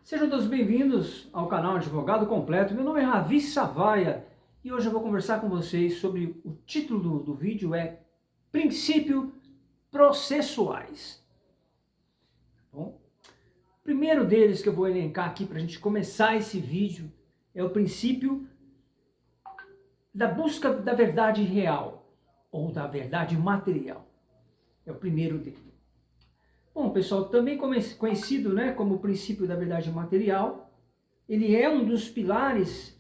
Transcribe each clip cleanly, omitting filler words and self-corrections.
Sejam todos bem-vindos ao canal Advogado Completo. Meu nome é Ravi Savaia e hoje eu vou conversar com vocês sobre o título do vídeo é Princípios Processuais. Bom, o primeiro deles que eu vou elencar aqui para a gente começar esse vídeo é o princípio da busca da verdade real ou da verdade material. É o primeiro dele. Bom, pessoal, também conhecido, como o princípio da verdade material, ele é um dos pilares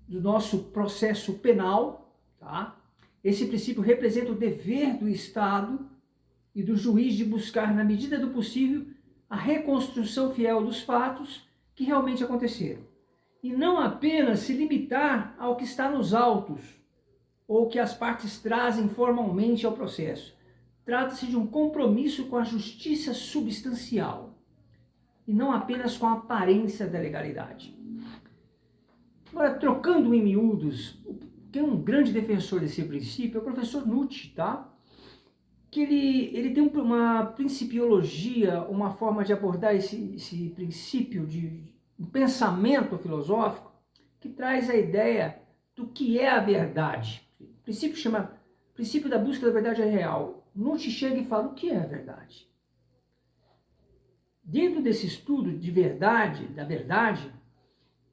do nosso processo penal, tá? Esse princípio representa o dever do Estado e do juiz de buscar, na medida do possível, a reconstrução fiel dos fatos que realmente aconteceram. E não apenas se limitar ao que está nos autos, ou que as partes trazem formalmente ao processo. Trata-se de um compromisso com a justiça substancial e não apenas com a aparência da legalidade. Agora, trocando em miúdos, quem é um grande defensor desse princípio é o professor Nutt, tá? Que ele tem uma principiologia, uma forma de abordar esse princípio de um pensamento filosófico que traz a ideia do que é a verdade. O princípio chama princípio da busca da verdade real. Nutt chega e fala o que é a verdade. Dentro desse estudo de verdade, da verdade,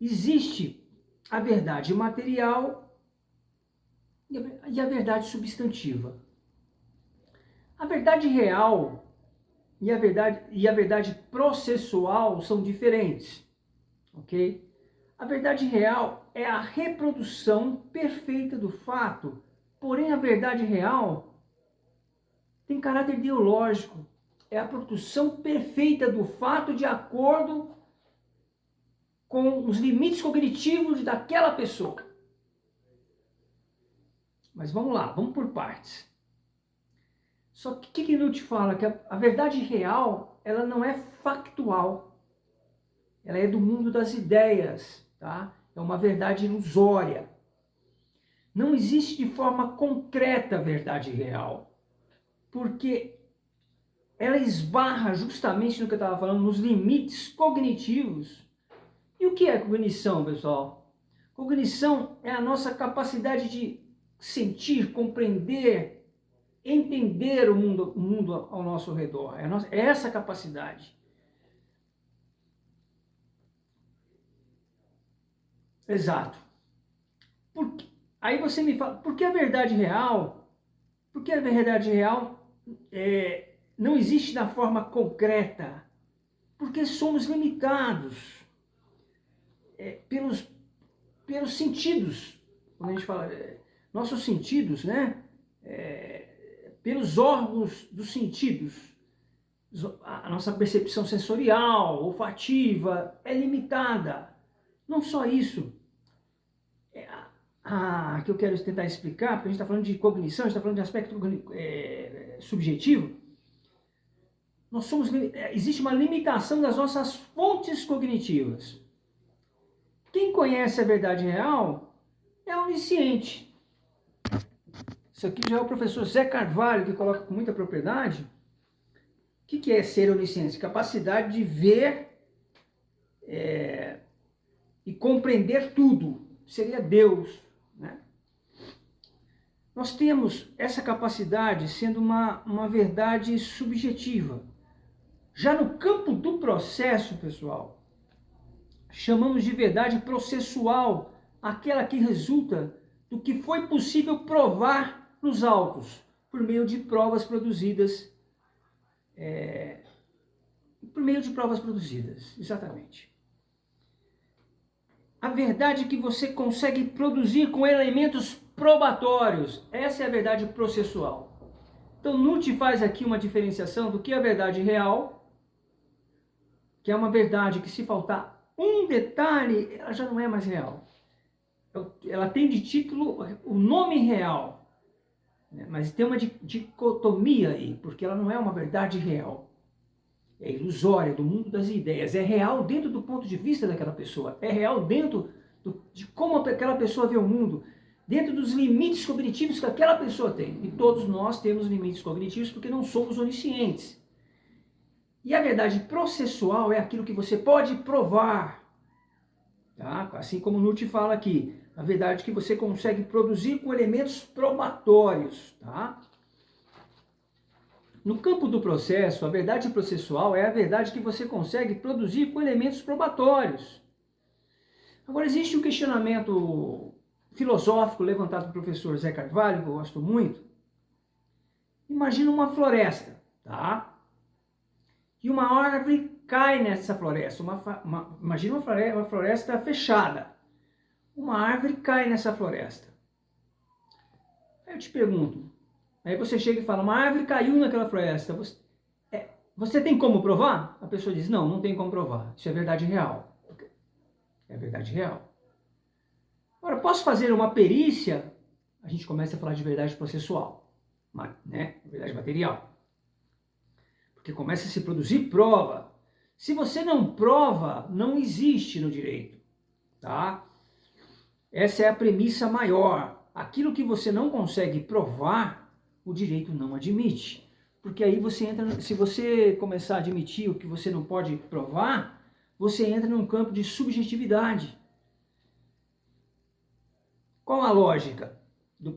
existe a verdade material e a verdade substantiva. A verdade real e a verdade processual são diferentes, ok? A verdade real é a reprodução perfeita do fato, porém a verdade real tem caráter ideológico, é a produção perfeita do fato de acordo com os limites cognitivos daquela pessoa. Mas vamos lá, vamos por partes. Só que o que Nutt fala? Que a verdade real, ela não é factual, ela é do mundo das ideias, tá? É uma verdade ilusória. Não existe de forma concreta a verdade real, porque ela esbarra justamente no que eu estava falando, nos limites cognitivos. E o que é cognição, pessoal? Cognição é a nossa capacidade de sentir, compreender, entender o mundo ao nosso redor. É essa capacidade. Exato. Aí você me fala, por que a verdade real? Por que a verdade real não existe na forma concreta? Porque somos limitados pelos sentidos. Quando a gente fala, nossos sentidos, pelos órgãos dos sentidos. A nossa percepção sensorial, olfativa, é limitada. Não só isso. Que eu quero tentar explicar, porque a gente está falando de cognição, a gente está falando de aspecto subjetivo. Existe uma limitação das nossas fontes cognitivas. Quem conhece a verdade real é onisciente. Isso aqui já é o professor Zé Carvalho que coloca com muita propriedade. O que é ser onisciente? Capacidade de ver e compreender tudo. Seria Deus. Nós temos essa capacidade sendo uma verdade subjetiva. Já no campo do processo, pessoal, chamamos de verdade processual aquela que resulta do que foi possível provar nos autos, por meio de provas produzidas. Exatamente. A verdade que você consegue produzir com elementos probatórios, essa é a verdade processual. Então, Nutt faz aqui uma diferenciação do que é a verdade real, que é uma verdade que, se faltar um detalhe, ela já não é mais real. Ela tem de título o nome real, mas tem uma dicotomia aí, porque ela não é uma verdade real. É ilusória, do mundo das ideias. É real dentro do ponto de vista daquela pessoa. É real dentro de como aquela pessoa vê o mundo, dentro dos limites cognitivos que aquela pessoa tem. E todos nós temos limites cognitivos porque não somos oniscientes. E a verdade processual é aquilo que você pode provar. Tá? Assim como o Nutt fala aqui, a verdade que você consegue produzir com elementos probatórios. Tá? No campo do processo, a verdade processual é a verdade que você consegue produzir com elementos probatórios. Agora, existe um questionamento filosófico levantado pelo professor Zé Carvalho, que eu gosto muito. Imagina uma floresta, tá? E uma árvore cai nessa floresta. Imagina uma floresta fechada. Uma árvore cai nessa floresta. Aí eu te pergunto, aí você chega e fala, uma árvore caiu naquela floresta. Você tem como provar? A pessoa diz, não, não tem como provar. Isso é verdade real. É verdade real. Agora, posso fazer uma perícia? A gente começa a falar de verdade processual, né? Verdade material. Porque começa a se produzir prova. Se você não prova, não existe no direito, tá? Essa é a premissa maior. Aquilo que você não consegue provar, o direito não admite. Porque aí você entra, se você começar a admitir o que você não pode provar, você entra num campo de subjetividade. Qual a lógica?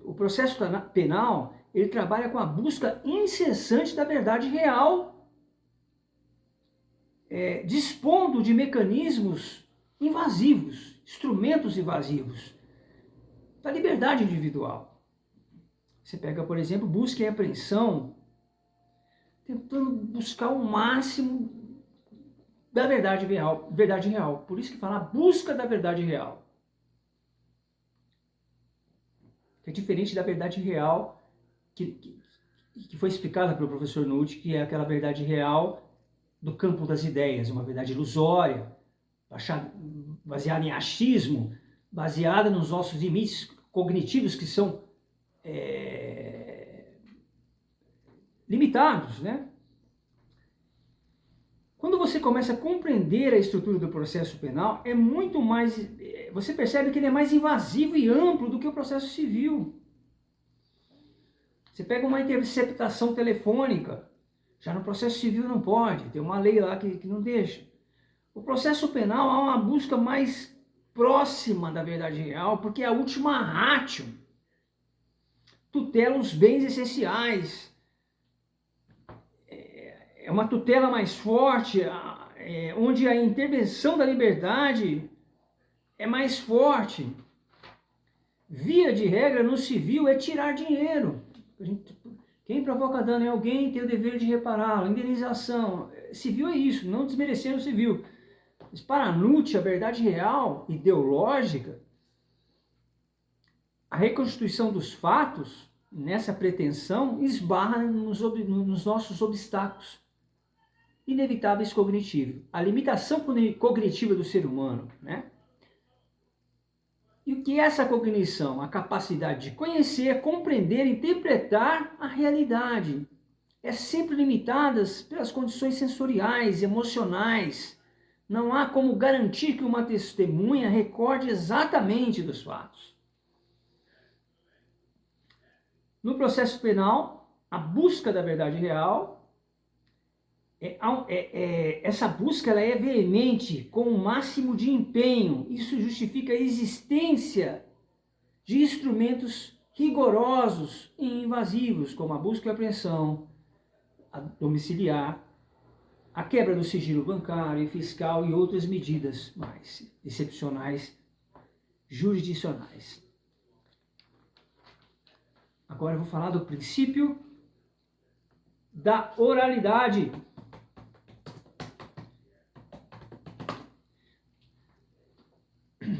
O processo penal, ele trabalha com a busca incessante da verdade real, dispondo de mecanismos invasivos, instrumentos invasivos da liberdade individual. Você pega, por exemplo, busca e apreensão, tentando buscar o máximo da verdade real. Por isso que fala a busca da verdade real. Que é diferente da verdade real que foi explicada pelo professor Nutt, que é aquela verdade real do campo das ideias, uma verdade ilusória, baseada em achismo, baseada nos nossos limites cognitivos que são limitados, né? Quando você começa a compreender a estrutura do processo penal, é muito mais, você percebe que ele é mais invasivo e amplo do que o processo civil. Você pega uma interceptação telefônica, já no processo civil não pode, tem uma lei lá que não deixa. O processo penal há uma busca mais próxima da verdade real, porque é a última ratio, tutela os bens essenciais, é uma tutela mais forte, onde a intervenção da liberdade é mais forte. Via de regra, no civil, é tirar dinheiro. Quem provoca dano em alguém tem o dever de repará-lo. Indenização. Civil é isso, não desmerecendo o civil. Mas para Nutt, a verdade real, ideológica, a reconstituição dos fatos, nessa pretensão, esbarra nos nossos obstáculos inevitáveis cognitivos. A limitação cognitiva do ser humano, né? E o que é essa cognição? A capacidade de conhecer, compreender, interpretar a realidade. É sempre limitada pelas condições sensoriais, emocionais. Não há como garantir que uma testemunha recorde exatamente dos fatos. No processo penal, a busca da verdade real, essa busca ela é veemente, com o máximo de empenho. Isso justifica a existência de instrumentos rigorosos e invasivos, como a busca e apreensão, a domiciliar, a quebra do sigilo bancário e fiscal e outras medidas mais excepcionais, jurisdicionais. Agora eu vou falar do princípio da oralidade.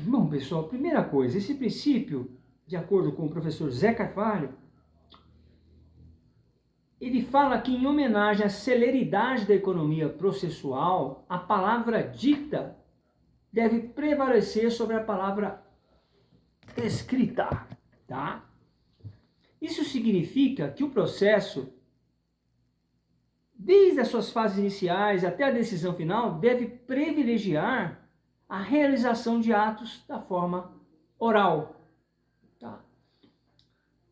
Bom, pessoal, primeira coisa, esse princípio, de acordo com o professor Zé Carvalho, ele fala que, em homenagem à celeridade da economia processual, a palavra dita deve prevalecer sobre a palavra escrita, tá? Isso significa que o processo, desde as suas fases iniciais até a decisão final, deve privilegiar a realização de atos da forma oral. Tá?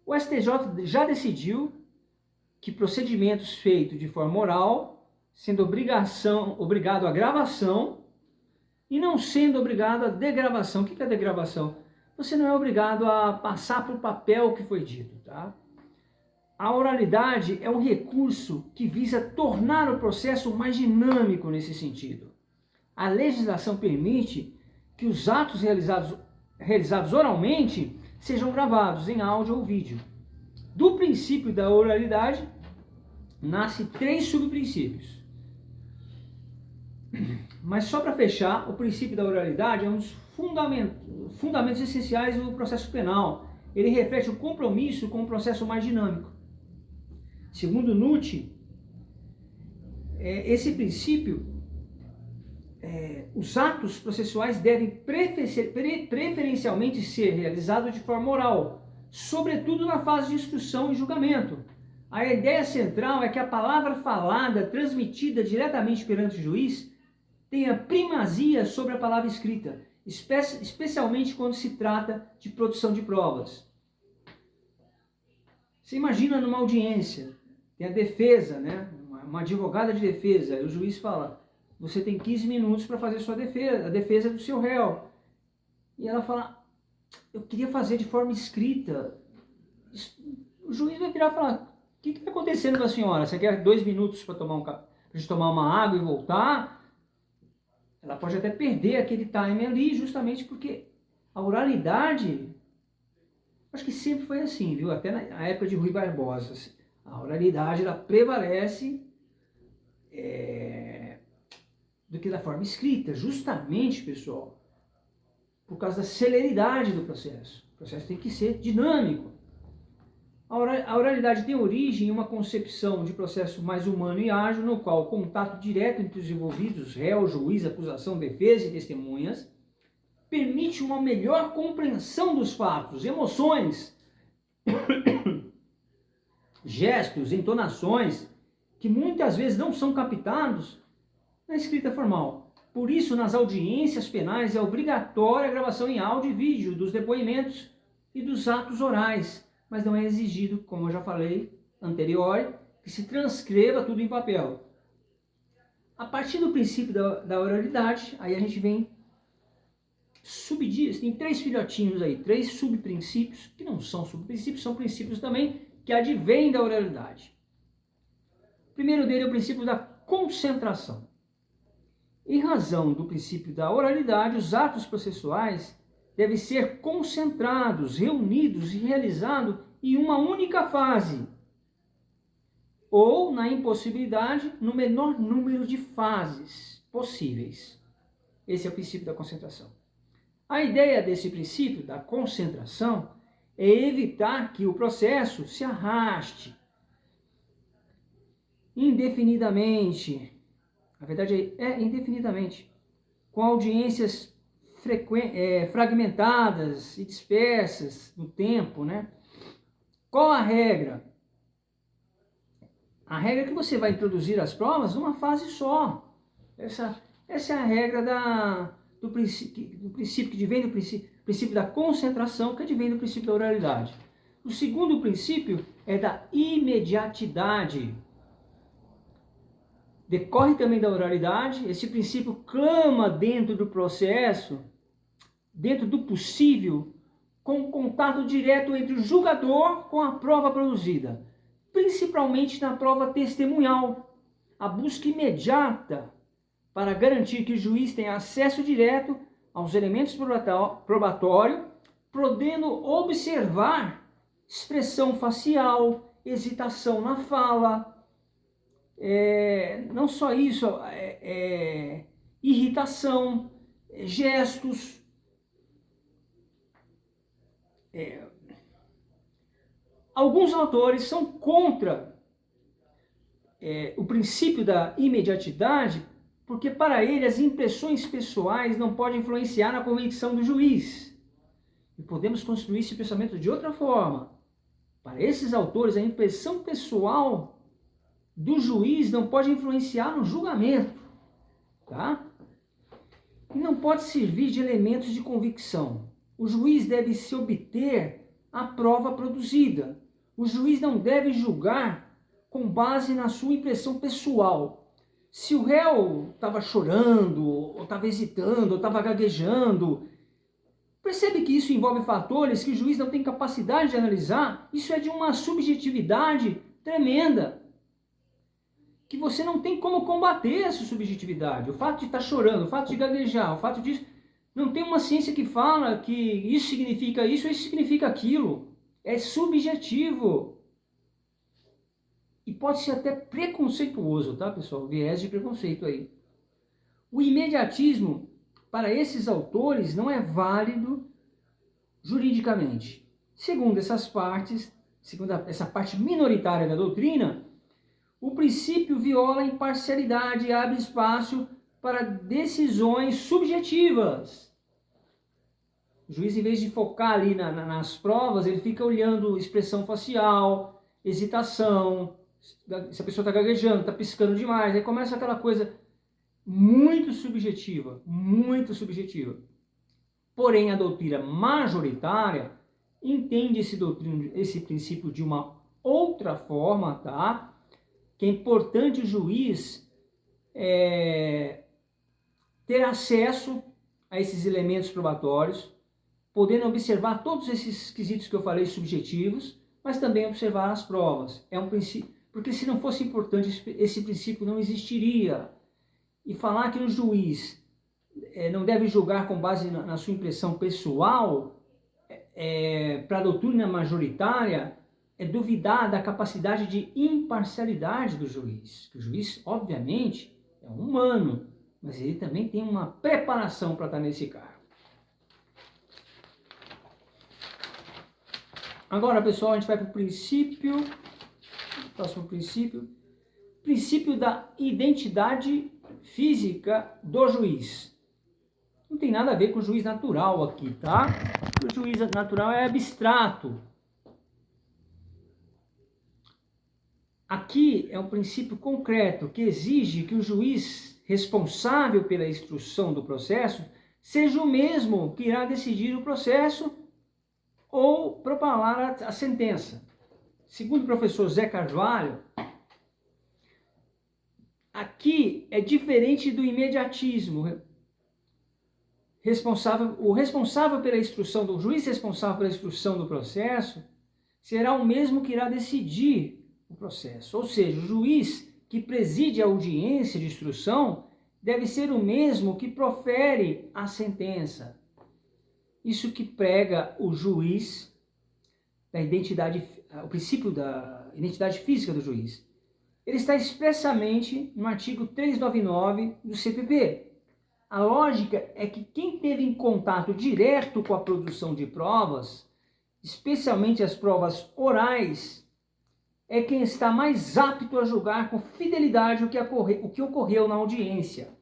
O STJ já decidiu que procedimentos feitos de forma oral sendo obrigado à gravação e não sendo obrigado à degravação. O que é a degravação? Você não é obrigado a passar para o papel o que foi dito, tá? A oralidade é um recurso que visa tornar o processo mais dinâmico nesse sentido. A legislação permite que os atos realizados oralmente sejam gravados em áudio ou vídeo. Do princípio da oralidade, nasce 3 subprincípios. Mas só para fechar, o princípio da oralidade é um dos fundamentos essenciais do processo penal. Ele reflete o compromisso com um processo mais dinâmico. Segundo Nutt, esse princípio, os atos processuais devem preferencialmente ser realizados de forma oral, sobretudo na fase de instrução e julgamento. A ideia central é que a palavra falada, transmitida diretamente perante o juiz, tenha primazia sobre a palavra escrita, especialmente quando se trata de produção de provas. Você imagina numa audiência, tem a defesa, né? Uma advogada de defesa, e o juiz fala, você tem 15 minutos para fazer sua defesa, a defesa do seu réu. E ela fala, eu queria fazer de forma escrita. O juiz vai virar e falar, o que está acontecendo com a senhora? Você quer 2 minutos para tomar uma água e voltar? Ela pode até perder aquele time ali, justamente porque a oralidade, acho que sempre foi assim, viu? Até na época de Rui Barbosa, a oralidade ela prevalece do que da forma escrita, justamente, pessoal, por causa da celeridade do processo. O processo tem que ser dinâmico. A oralidade tem origem em uma concepção de processo mais humano e ágil, no qual o contato direto entre os envolvidos, réu, juiz, acusação, defesa e testemunhas, permite uma melhor compreensão dos fatos, emoções, gestos, entonações, que muitas vezes não são captados na escrita formal. Por isso, nas audiências penais é obrigatória a gravação em áudio e vídeo dos depoimentos e dos atos orais, mas não é exigido, como eu já falei anterior, que se transcreva tudo em papel. A partir do princípio da oralidade, aí a gente vem subdias, tem 3 filhotinhos aí, 3 subprincípios, que não são subprincípios, são princípios também que advêm da oralidade. O primeiro dele é o princípio da concentração. Em razão do princípio da oralidade, os atos processuais devem ser concentrados, reunidos e realizados em uma única fase, ou, na impossibilidade, no menor número de fases possíveis. Esse é o princípio da concentração. A ideia desse princípio da concentração é evitar que o processo se arraste indefinidamente, na verdade é indefinidamente, com audiências fragmentadas e dispersas no tempo, né? Qual a regra? A regra é que você vai introduzir as provas numa fase só. Essa é a regra do princípio que vem do princípio da concentração, que advém do princípio da oralidade. O segundo princípio é da imediatidade. Decorre também da oralidade. Esse princípio clama dentro do processo, dentro do possível, com contato direto entre o julgador com a prova produzida, principalmente na prova testemunhal. A busca imediata para garantir que o juiz tenha acesso direto aos elementos probatórios, podendo observar expressão facial, hesitação na fala, não só isso, irritação, gestos. Alguns autores são contra o princípio da imediatidade, porque para ele as impressões pessoais não podem influenciar na convicção do juiz. E podemos construir esse pensamento de outra forma. Para esses autores, a impressão pessoal do juiz não pode influenciar no julgamento, tá? E não pode servir de elementos de convicção. O juiz deve se obter a prova produzida. O juiz não deve julgar com base na sua impressão pessoal. Se o réu estava chorando, ou estava hesitando, ou estava gaguejando, percebe que isso envolve fatores que o juiz não tem capacidade de analisar? Isso é de uma subjetividade tremenda, que você não tem como combater essa subjetividade. O fato de estar chorando, o fato de gaguejar, o fato disso, não tem uma ciência que fala que isso significa isso significa aquilo. É subjetivo. E pode ser até preconceituoso, tá, pessoal? Viés de preconceito aí. O imediatismo, para esses autores, não é válido juridicamente. Segundo essas partes, segundo essa parte minoritária da doutrina, o princípio viola a imparcialidade e abre espaço para decisões subjetivas. O juiz, em vez de focar ali nas provas, ele fica olhando expressão facial, hesitação, se a pessoa está gaguejando, está piscando demais, aí começa aquela coisa muito subjetiva, muito subjetiva. Porém, a doutrina majoritária entende esse princípio de uma outra forma, tá? Que é importante o juiz ter acesso a esses elementos probatórios, podendo observar todos esses quesitos que eu falei subjetivos, mas também observar as provas. É um princípio, porque se não fosse importante, esse princípio não existiria. E falar que o juiz não deve julgar com base na sua impressão pessoal, para a doutrina majoritária, é duvidar da capacidade de imparcialidade do juiz. O juiz, obviamente, é um humano, mas ele também tem uma preparação para estar nesse cargo. Agora, pessoal, a gente vai para o próximo princípio da identidade física do juiz. Não tem nada a ver com o juiz natural aqui, tá? O juiz natural é abstrato. Aqui é um princípio concreto que exige que o juiz responsável pela instrução do processo seja o mesmo que irá decidir o processo ou propalar a sentença. Segundo o professor Zé Carvalho, aqui é diferente do imediatismo. O responsável pela instrução do juiz responsável pela instrução do processo será o mesmo que irá decidir o processo. Ou seja, o juiz que preside a audiência de instrução deve ser o mesmo que profere a sentença. Isso que prega o juiz da identidade, o princípio da identidade física do juiz. Ele está expressamente no artigo 399 do CPP. A lógica é que quem teve em contato direto com a produção de provas, especialmente as provas orais, é quem está mais apto a julgar com fidelidade o que ocorreu na audiência.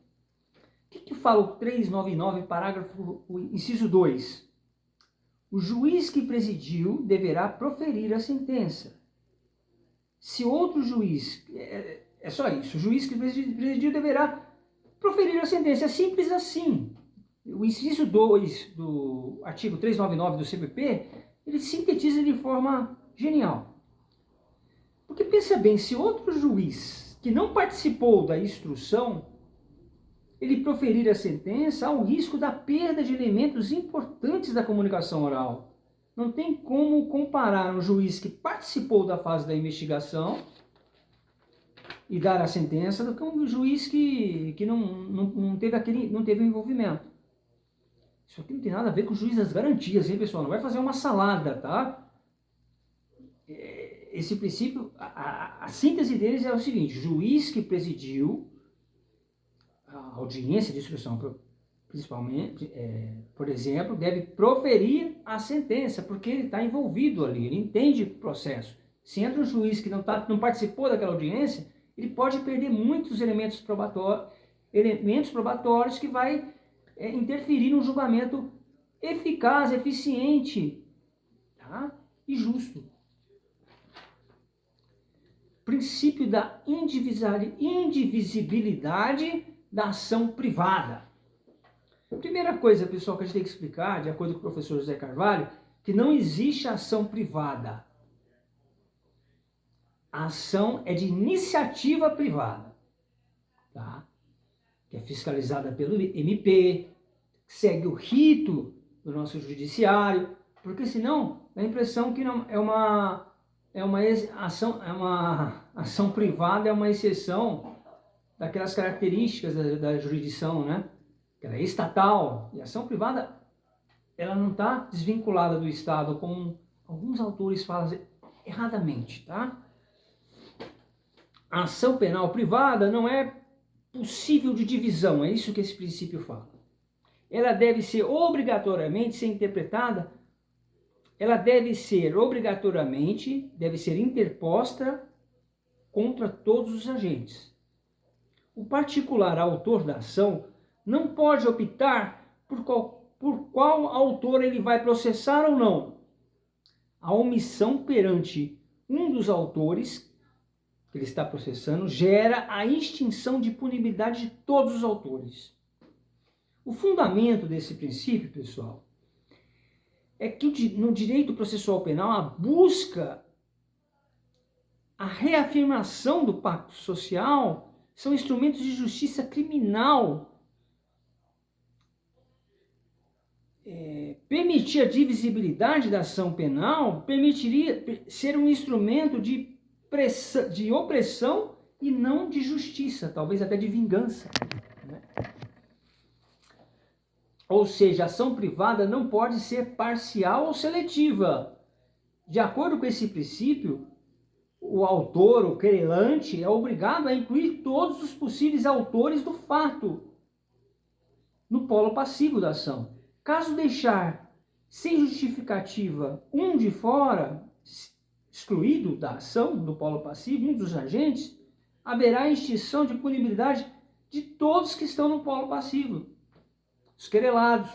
O que fala o 399, parágrafo, inciso 2? O juiz que presidiu deverá proferir a sentença. Se outro juiz, é só isso, o juiz que presidiu deverá proferir a sentença. É simples assim. O inciso 2 do artigo 399 do CPP, ele sintetiza de forma genial. Porque pensa bem, se outro juiz que não participou da instrução, ele proferir a sentença, há o risco da perda de elementos importantes da comunicação oral. Não tem como comparar um juiz que participou da fase da investigação e dar a sentença do que um juiz que não teve envolvimento. Isso aqui não tem nada a ver com o juiz das garantias, hein, pessoal? Não vai fazer uma salada, tá? Esse princípio, a síntese deles é o seguinte: juiz que presidiu a audiência de instrução, principalmente, por exemplo, deve proferir a sentença, porque ele está envolvido ali, ele entende o processo. Se entra um juiz que não participou daquela audiência, ele pode perder muitos elementos probatórios que vai interferir no julgamento eficaz, eficiente, tá? E justo. Princípio da indivisibilidade da ação privada. Primeira coisa, pessoal, que a gente tem que explicar, de acordo com o professor José Carvalho, que não existe ação privada. A ação é de iniciativa privada. Tá? que é fiscalizada pelo MP, segue o rito do nosso judiciário, porque senão dá a impressão que não é uma ação privada, é uma exceção daquelas características da jurisdição, né? Que ela é estatal, e a ação privada ela não está desvinculada do Estado, como alguns autores falam erradamente, tá? A ação penal privada não é possível de divisão, é isso que esse princípio fala. Ela deve ser obrigatoriamente interpretada, deve ser interposta contra todos os agentes. O particular autor da ação não pode optar por qual autor ele vai processar ou não. A omissão perante um dos autores que ele está processando gera a extinção de punibilidade de todos os autores. O fundamento desse princípio, pessoal, é que no direito processual penal a busca, a reafirmação do pacto social são instrumentos de justiça criminal. Permitir a divisibilidade da ação penal permitiria ser um instrumento de opressão e não de justiça, talvez até de vingança, né? Ou seja, a ação privada não pode ser parcial ou seletiva. De acordo com esse princípio, o autor, o querelante, é obrigado a incluir todos os possíveis autores do fato no polo passivo da ação. Caso deixar sem justificativa um de fora, excluído da ação, do polo passivo, um dos agentes, haverá extinção de punibilidade de todos que estão no polo passivo, os querelados.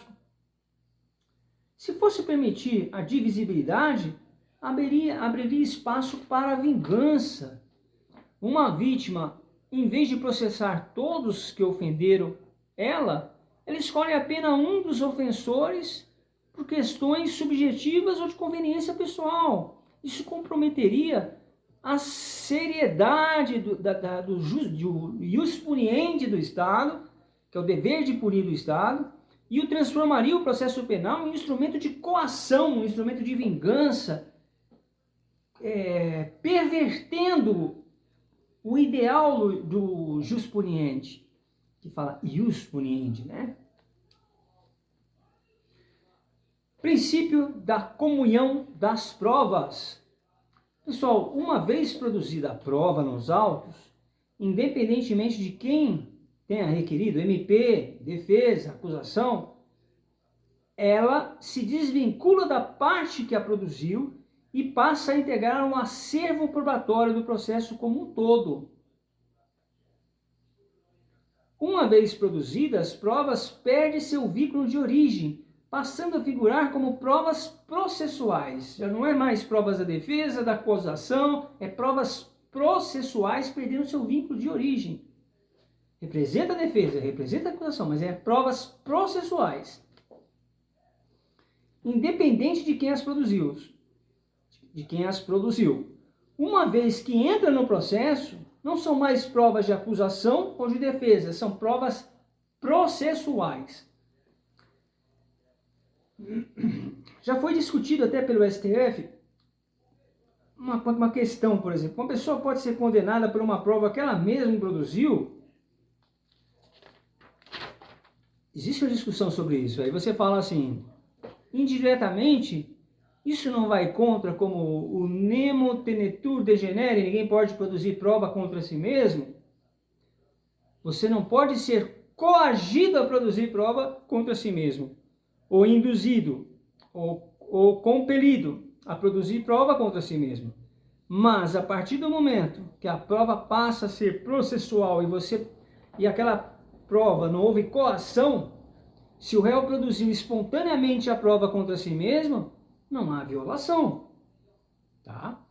Se fosse permitir a divisibilidade, abriria espaço para a vingança. Uma vítima, em vez de processar todos que ofenderam ela escolhe apenas um dos ofensores por questões subjetivas ou de conveniência pessoal. Isso comprometeria a seriedade do jus puniendi do Estado, que é o dever de punir do Estado, e o transformaria o processo penal em um instrumento de coação, um instrumento de vingança, pervertendo o ideal do jus puniendi, que fala jus puniendi, né? Princípio da comunhão das provas. Pessoal, uma vez produzida a prova nos autos, independentemente de quem tenha requerido, MP, defesa, acusação, ela se desvincula da parte que a produziu e passa a integrar um acervo probatório do processo como um todo. Uma vez produzidas, as provas perdem seu vínculo de origem, passando a figurar como provas processuais. Já não é mais provas da defesa, da acusação, é provas processuais perdendo seu vínculo de origem. Representa a defesa, representa a acusação, mas é provas processuais. Independente de quem as produziu. Uma vez que entra no processo, não são mais provas de acusação ou de defesa, são provas processuais. Já foi discutido até pelo STF uma questão, por exemplo, uma pessoa pode ser condenada por uma prova que ela mesma produziu. Existe uma discussão sobre isso. Aí você fala assim, indiretamente, isso não vai contra como o nemo tenetur degenere, ninguém pode produzir prova contra si mesmo. Você não pode ser coagido a produzir prova contra si mesmo, ou induzido, ou compelido a produzir prova contra si mesmo. Mas a partir do momento que a prova passa a ser processual e aquela prova não houve coação, se o réu produziu espontaneamente a prova contra si mesmo, não há violação, tá?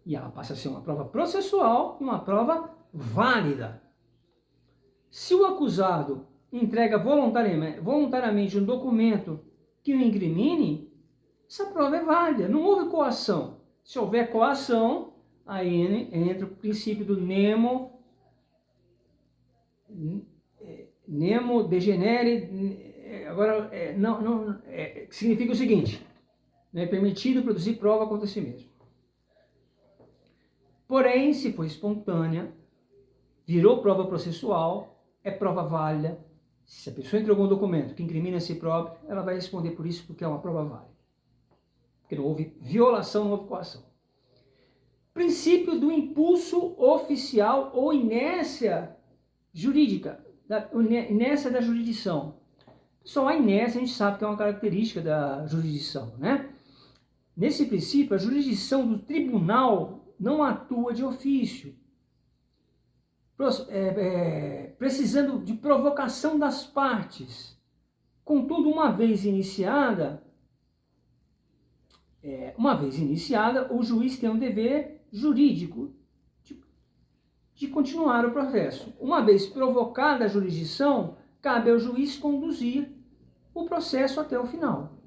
E ela passa a ser uma prova processual e uma prova válida. Se o acusado entrega voluntariamente um documento que o incrimine, essa prova é válida, não houve coação. Se houver coação, aí entra o princípio do nemo nemo degenere, agora, significa o seguinte, não é permitido produzir prova contra si mesmo. Porém, se for espontânea, virou prova processual, é prova válida. Se a pessoa entregou um documento que incrimina a si próprio, ela vai responder por isso porque é uma prova válida. Porque não houve violação, não houve coação. Princípio do impulso oficial ou inércia jurídica, inércia da jurisdição. Só a inércia a gente sabe que é uma característica da jurisdição, né? Nesse princípio, a jurisdição do tribunal não atua de ofício, precisando de provocação das partes. Contudo, uma vez iniciada, o juiz tem um dever jurídico de continuar o processo. Uma vez provocada a jurisdição, cabe ao juiz conduzir o processo até o final,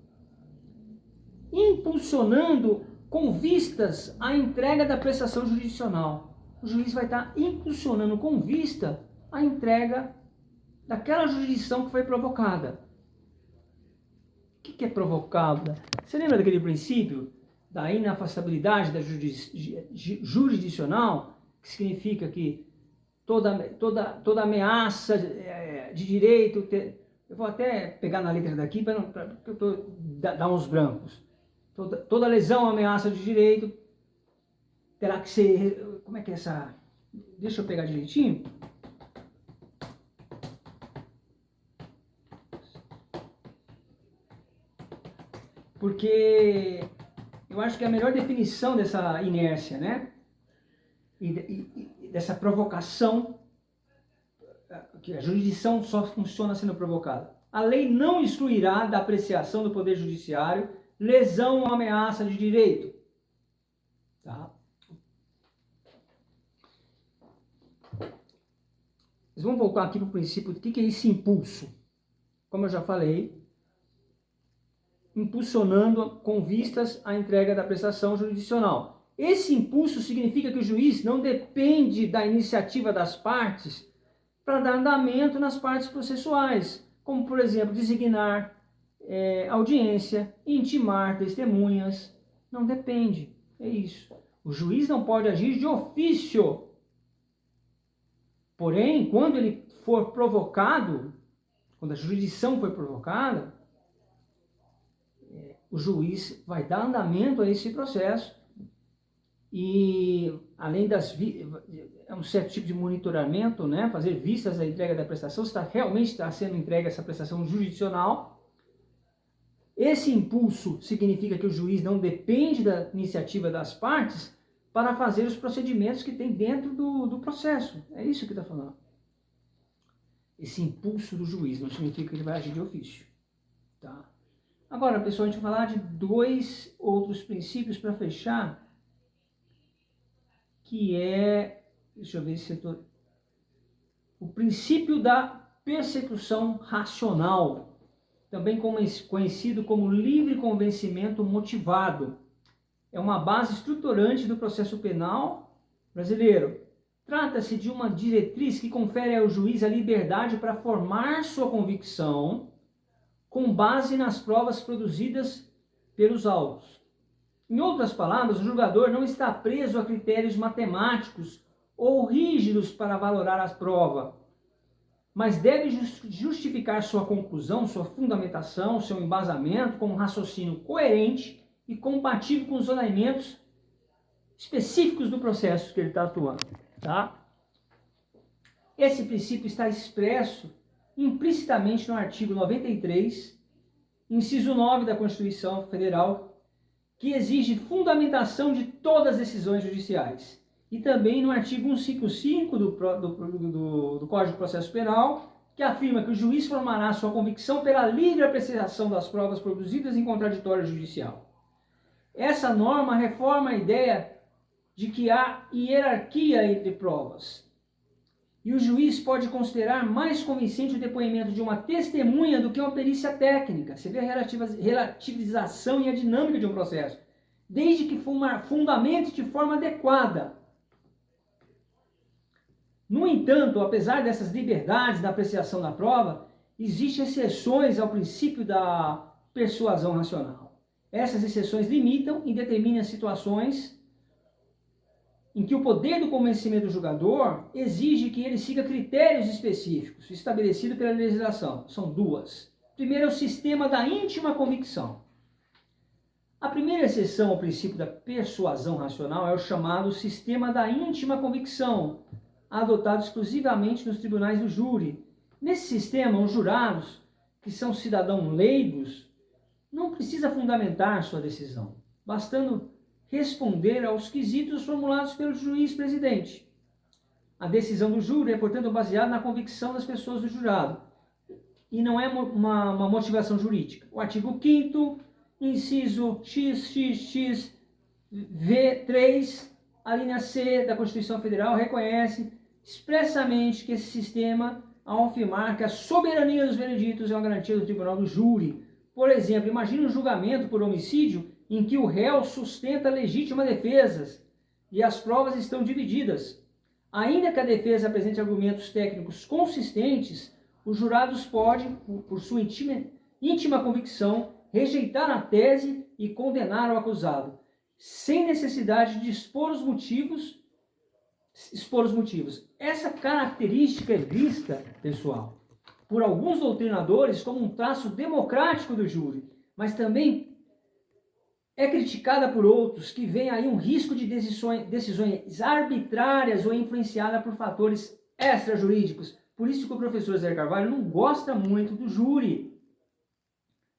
impulsionando com vistas à entrega da prestação jurisdicional. O juiz vai estar impulsionando com vista à entrega daquela jurisdição que foi provocada. O que é provocada? Você lembra daquele princípio da inafastabilidade da jurisdicional, que significa que toda ameaça de direito, eu vou até pegar na letra daqui para dar uns brancos. Toda lesão ou ameaça de direito terá que ser... Como é que é essa... Deixa eu pegar direitinho. Porque eu acho que é a melhor definição dessa inércia, né? E dessa provocação, que a jurisdição só funciona sendo provocada. A lei não excluirá da apreciação do Poder Judiciário lesão ou ameaça de direito. Tá? Vamos voltar aqui para o princípio do que é esse impulso. Como eu já falei, impulsionando com vistas à entrega da prestação jurisdicional. Esse impulso significa que o juiz não depende da iniciativa das partes para dar andamento nas partes processuais, como, por exemplo, designar audiência, intimar testemunhas. Não depende, é isso. O juiz não pode agir de ofício. Porém, quando ele for provocado, quando a jurisdição for provocada, o juiz vai dar andamento a esse processo e, além é um certo tipo de monitoramento, né, fazer vistas à entrega da prestação, se realmente está sendo entregue essa prestação jurisdicional. Esse impulso significa que o juiz não depende da iniciativa das partes para fazer os procedimentos que tem dentro do processo. É isso que está falando. Esse impulso do juiz não significa que ele vai agir de ofício. Tá? Agora, pessoal, a gente vai falar de dois outros princípios para fechar, que é, deixa eu ver se eu estou... O princípio da persecução racional, também conhecido como livre convencimento motivado. É uma base estruturante do processo penal brasileiro. Trata-se de uma diretriz que confere ao juiz a liberdade para formar sua convicção com base nas provas produzidas pelos autos. Em outras palavras, o julgador não está preso a critérios matemáticos ou rígidos para valorar a prova, mas deve justificar sua conclusão, sua fundamentação, seu embasamento com um raciocínio coerente e compatível com os ordenamentos específicos do processo que ele está atuando. Tá? Esse princípio está expresso implicitamente no artigo 93, inciso 9 da Constituição Federal, que exige fundamentação de todas as decisões judiciais. E também no artigo 155 do Código de Processo Penal, que afirma que o juiz formará sua convicção pela livre apreciação das provas produzidas em contraditório judicial. Essa norma reforma a ideia de que há hierarquia entre provas. E o juiz pode considerar mais convincente o depoimento de uma testemunha do que uma perícia técnica. Você vê a relativização e a dinâmica de um processo. Desde que fundamente de forma adequada. No entanto, apesar dessas liberdades na apreciação da prova, existem exceções ao princípio da persuasão racional. Essas exceções limitam e determinam situações em que o poder do convencimento do julgador exige que ele siga critérios específicos estabelecidos pela legislação. São duas. Primeiro é o sistema da íntima convicção. A primeira exceção ao princípio da persuasão racional é o chamado sistema da íntima convicção, adotado exclusivamente nos tribunais do júri. Nesse sistema, os jurados, que são cidadãos leigos, não precisam fundamentar sua decisão, bastando responder aos quesitos formulados pelo juiz presidente. A decisão do júri é, portanto, baseada na convicção das pessoas do jurado e não é uma motivação jurídica. O artigo 5º, inciso XXX V3, a linha C da Constituição Federal reconhece expressamente que esse sistema, ao afirmar que a soberania dos vereditos é uma garantia do tribunal do júri. Por exemplo, imagine um julgamento por homicídio em que o réu sustenta legítima defesa e as provas estão divididas. Ainda que a defesa apresente argumentos técnicos consistentes, os jurados podem, por sua íntima convicção, rejeitar a tese e condenar o acusado, sem necessidade de expor os motivos. Essa característica é vista, pessoal, por alguns doutrinadores como um traço democrático do júri, mas também é criticada por outros que veem aí um risco de decisões arbitrárias ou influenciadas por fatores extrajurídicos. Por isso que o professor Zé Carvalho não gosta muito do júri,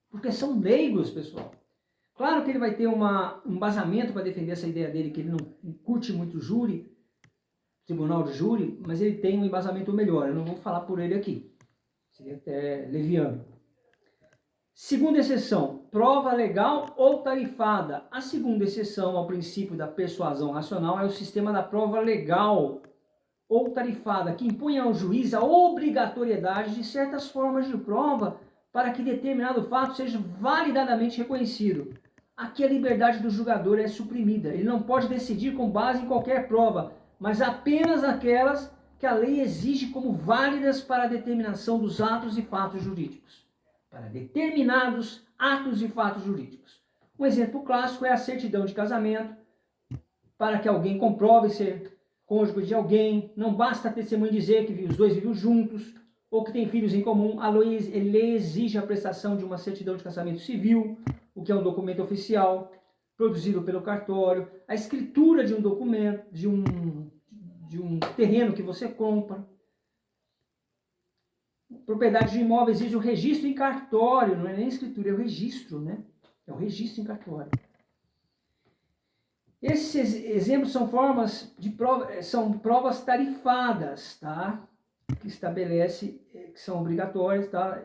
porque são leigos, pessoal. Claro que ele vai ter um embasamento para defender essa ideia dele, que ele não curte muito júri, tribunal de júri, mas ele tem um embasamento melhor. Eu não vou falar por ele aqui. Seria até leviano. Segunda exceção, prova legal ou tarifada. A segunda exceção ao princípio da persuasão racional é o sistema da prova legal ou tarifada, que impõe ao juiz a obrigatoriedade de certas formas de prova para que determinado fato seja validadamente reconhecido. Aqui a liberdade do julgador é suprimida. Ele não pode decidir com base em qualquer prova, mas apenas aquelas que a lei exige como válidas para a determinação dos atos e fatos jurídicos. Para determinados atos e fatos jurídicos. Um exemplo clássico é a certidão de casamento. Para que alguém comprove ser cônjuge de alguém, não basta a testemunha dizer que os dois vivem juntos ou que têm filhos em comum. A lei exige a prestação de uma certidão de casamento civil, o que é um documento oficial, produzido pelo cartório, a escritura de um documento, de um terreno que você compra. Propriedade de imóvel exige o registro em cartório, não é nem escritura, é o registro, né? É o registro em cartório. Esses exemplos são são provas tarifadas, tá? Que estabelece, que são obrigatórias, tá?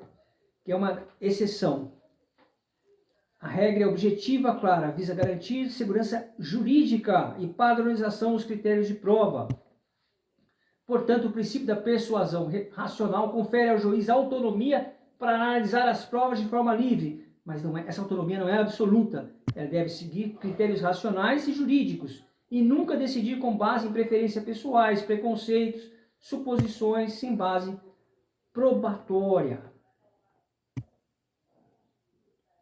Que é uma exceção. A regra é objetiva, clara, visa garantir segurança jurídica e padronização dos critérios de prova. Portanto, o princípio da persuasão racional confere ao juiz autonomia para analisar as provas de forma livre, mas essa autonomia não é absoluta. Ela deve seguir critérios racionais e jurídicos e nunca decidir com base em preferências pessoais, preconceitos, suposições sem base probatória.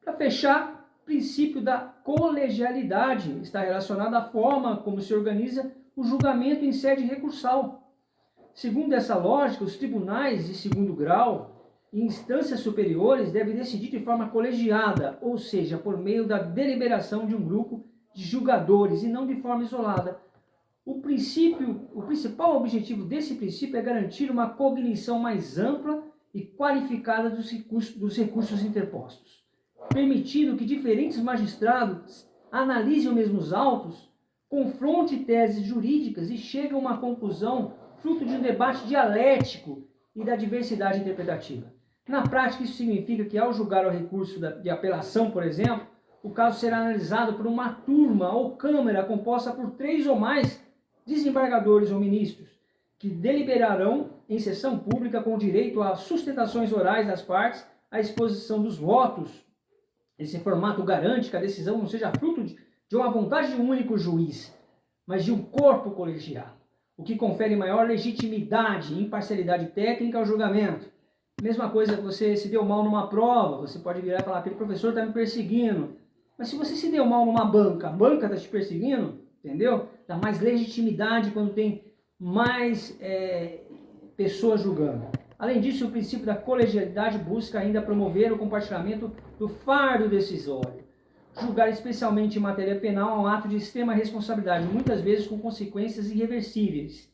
Para fechar, o princípio da colegialidade está relacionado à forma como se organiza o julgamento em sede recursal. Segundo essa lógica, os tribunais de segundo grau e instâncias superiores devem decidir de forma colegiada, ou seja, por meio da deliberação de um grupo de julgadores e não de forma isolada. O principal objetivo desse princípio é garantir uma cognição mais ampla e qualificada dos recursos interpostos, permitindo que diferentes magistrados analisem os mesmos autos, confrontem teses jurídicas e cheguem a uma conclusão fruto de um debate dialético e da diversidade interpretativa. Na prática, isso significa que, ao julgar o recurso de apelação, por exemplo, o caso será analisado por uma turma ou câmara composta por 3 ou mais desembargadores ou ministros, que deliberarão em sessão pública com direito a sustentações orais das partes, à exposição dos votos. Esse formato garante que a decisão não seja fruto de uma vontade de um único juiz, mas de um corpo colegiado. o que confere maior legitimidade e imparcialidade técnica ao julgamento. Mesma coisa que você se deu mal numa prova, você pode virar e falar, aquele professor está me perseguindo. Mas se você se deu mal numa banca, a banca está te perseguindo, entendeu? Dá mais legitimidade quando tem mais pessoas julgando. Além disso, o princípio da colegialidade busca ainda promover o compartilhamento do fardo decisório. Julgar, especialmente em matéria penal, é um ato de extrema responsabilidade, muitas vezes com consequências irreversíveis.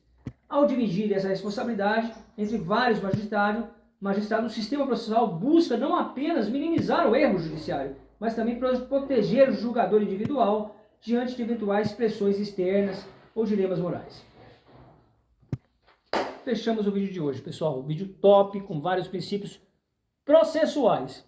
Ao dividir essa responsabilidade entre vários magistrados, o sistema processual busca não apenas minimizar o erro judiciário, mas também proteger o julgador individual diante de eventuais pressões externas ou dilemas morais. Fechamos o vídeo de hoje, pessoal. Um vídeo top com vários princípios processuais.